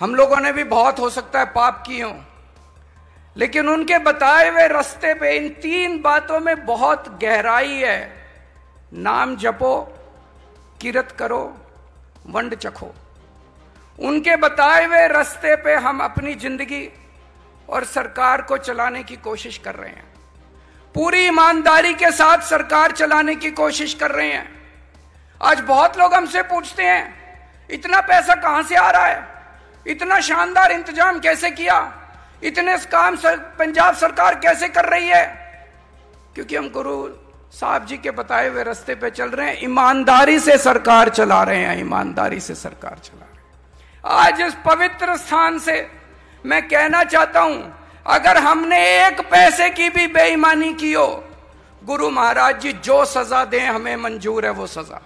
हम लोगों ने भी बहुत हो सकता है पाप किए हों, लेकिन उनके बताए हुए रास्ते पे इन 3 बातों में बहुत गहराई है। नाम जपो, किरत करो, वंड चखो। उनके बताए हुए रास्ते पे हम अपनी जिंदगी और सरकार को चलाने की कोशिश कर रहे हैं। पूरी ईमानदारी के साथ सरकार चलाने की कोशिश कर रहे हैं। आज बहुत लोग हमसे पूछते हैं, इतना पैसा कहां से आ रहा है, इतना शानदार इंतजाम कैसे किया, इतने काम पंजाब सरकार कैसे कर रही है? क्योंकि हम गुरु साहब जी के बताए हुए रास्ते पे चल रहे हैं, ईमानदारी से सरकार चला रहे हैं, ईमानदारी से सरकार चला रहे हैं। आज इस पवित्र स्थान से मैं कहना चाहता हूं, अगर हमने 1 पैसे की भी बेईमानी की हो, गुरु महाराज जी जो सजा दें हमें मंजूर है वो सजा।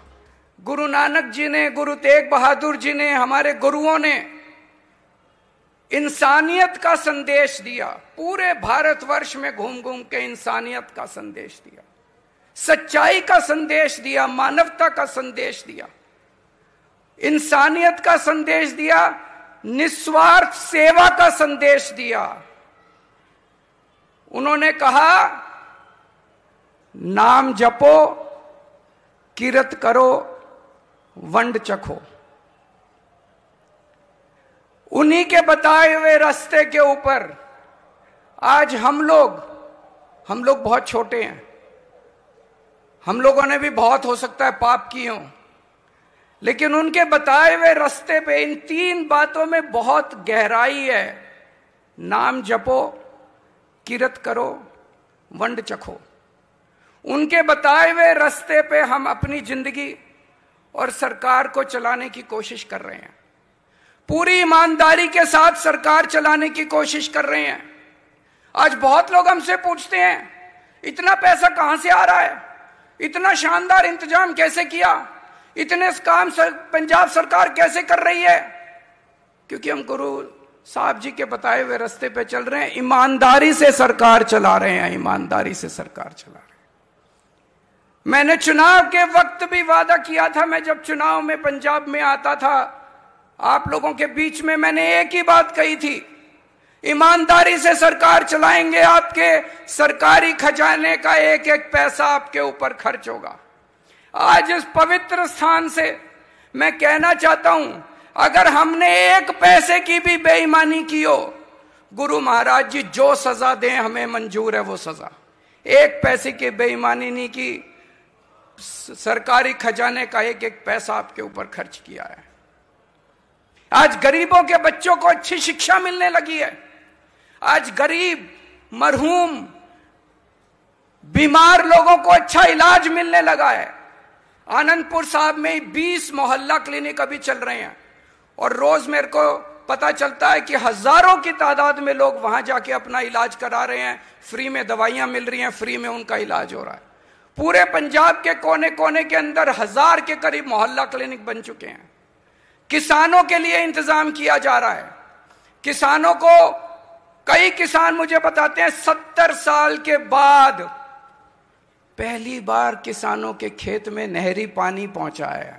गुरु नानक जी ने, गुरु तेग बहादुर जी ने, हमारे गुरुओं ने इंसानियत का संदेश दिया। पूरे भारतवर्ष में घूम घूम के इंसानियत का संदेश दिया, सच्चाई का संदेश दिया, मानवता का संदेश दिया, इंसानियत का संदेश दिया, निस्वार्थ सेवा का संदेश दिया। उन्होंने कहा, नाम जपो, किरत करो, वंड चखो। उन्हीं के बताए हुए रास्ते के ऊपर आज हम लोग बहुत छोटे हैं, हम लोगों ने भी बहुत हो सकता है पाप किए हों, लेकिन उनके बताए हुए रास्ते पे इन 3 बातों में बहुत गहराई है। नाम जपो, किरत करो, वंड चखो। उनके बताए हुए रास्ते पे हम अपनी जिंदगी और सरकार को चलाने की कोशिश कर रहे हैं। पूरी ईमानदारी के साथ सरकार चलाने की कोशिश कर रहे हैं। आज बहुत लोग हमसे पूछते हैं, इतना पैसा कहां से आ रहा है, इतना शानदार इंतजाम कैसे किया, इतने काम पंजाब सरकार कैसे कर रही है? क्योंकि हम गुरु साहब जी के बताए हुए रास्ते पे चल रहे हैं, ईमानदारी से सरकार चला रहे हैं, ईमानदारी से सरकार चला रहे हैं। मैंने चुनाव के वक्त भी वादा किया था, मैं जब चुनाव में पंजाब में आता था आप लोगों के बीच में, मैंने एक ही बात कही थी, ईमानदारी से सरकार चलाएंगे, आपके सरकारी खजाने का एक एक पैसा आपके ऊपर खर्च होगा। आज इस पवित्र स्थान से मैं कहना चाहता हूं, अगर हमने 1 पैसे की भी बेईमानी की हो, गुरु महाराज जी जो सजा दें हमें मंजूर है वो सजा। 1 पैसे की बेईमानी नहीं की, सरकारी खजाने का एक एक पैसा आपके ऊपर खर्च किया है। आज गरीबों के बच्चों को अच्छी शिक्षा मिलने लगी है। आज गरीब, मरहूम, बीमार लोगों को अच्छा इलाज मिलने लगा है। आनंदपुर साहब में 20 मोहल्ला क्लिनिक अभी चल रहे हैं और रोज मेरे को पता चलता है कि हजारों की तादाद में लोग वहां जाके अपना इलाज करा रहे हैं, फ्री में दवाइयां मिल रही हैं, फ्री में उनका इलाज हो रहा है। पूरे पंजाब के कोने कोने के अंदर 1000 के करीब मोहल्ला क्लिनिक बन चुके हैं। किसानों के लिए इंतजाम किया जा रहा है। किसानों को, कई किसान मुझे बताते हैं 70 साल के बाद पहली बार किसानों के खेत में नहरी पानी पहुंचा है।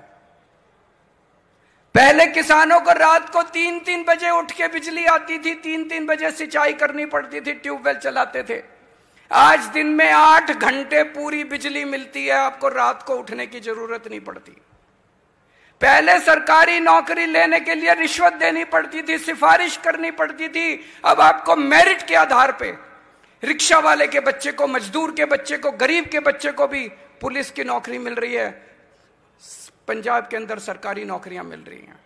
पहले किसानों को रात को 3-3 बजे उठ के बिजली आती थी, 3-3 बजे सिंचाई करनी पड़ती थी, ट्यूबवेल चलाते थे। आज दिन में 8 घंटे पूरी बिजली मिलती है, आपको रात को उठने की जरूरत नहीं पड़ती। पहले सरकारी नौकरी लेने के लिए रिश्वत देनी पड़ती थी, सिफारिश करनी पड़ती थी। अब आपको मेरिट के आधार पे रिक्शा वाले के बच्चे को, मजदूर के बच्चे को, गरीब के बच्चे को भी पुलिस की नौकरी मिल रही है। पंजाब के अंदर सरकारी नौकरियां मिल रही हैं।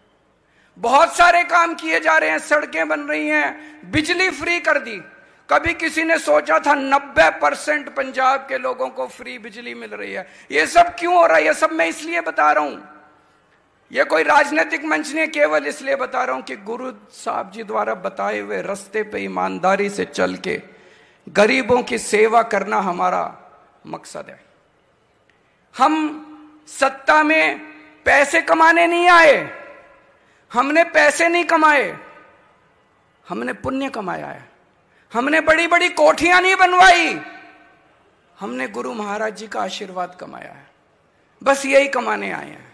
बहुत सारे काम किए जा रहे हैं, सड़कें बन रही हैं, बिजली फ्री कर दी। कभी किसी ने सोचा था 90% पंजाब के लोगों को फ्री बिजली मिल रही है। ये सब क्यों हो रहा है? ये सब मैं इसलिए बता रहा हूं, ये कोई राजनीतिक मंच नहीं, केवल इसलिए बता रहा हूं कि गुरु साहब जी द्वारा बताए हुए रास्ते पे ईमानदारी से चल के गरीबों की सेवा करना हमारा मकसद है। हम सत्ता में पैसे कमाने नहीं आए, हमने पैसे नहीं कमाए, हमने पुण्य कमाया है। हमने बड़ी बड़ी कोठियां नहीं बनवाई, हमने गुरु महाराज जी का आशीर्वाद कमाया है। बस यही कमाने आए हैं।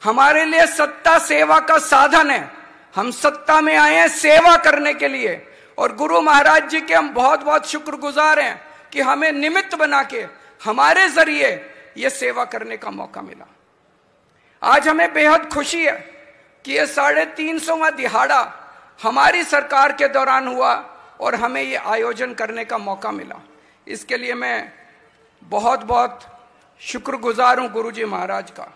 हमारे लिए सत्ता सेवा का साधन है, हम सत्ता में आए हैं सेवा करने के लिए, और गुरु महाराज जी के हम बहुत बहुत शुक्रगुजार हैं कि हमें निमित्त बना के हमारे जरिए ये सेवा करने का मौका मिला। आज हमें बेहद खुशी है कि ये 350वां दिहाड़ा हमारी सरकार के दौरान हुआ और हमें ये आयोजन करने का मौका मिला। इसके लिए मैं बहुत बहुत शुक्रगुजार हूं गुरु जी महाराज का।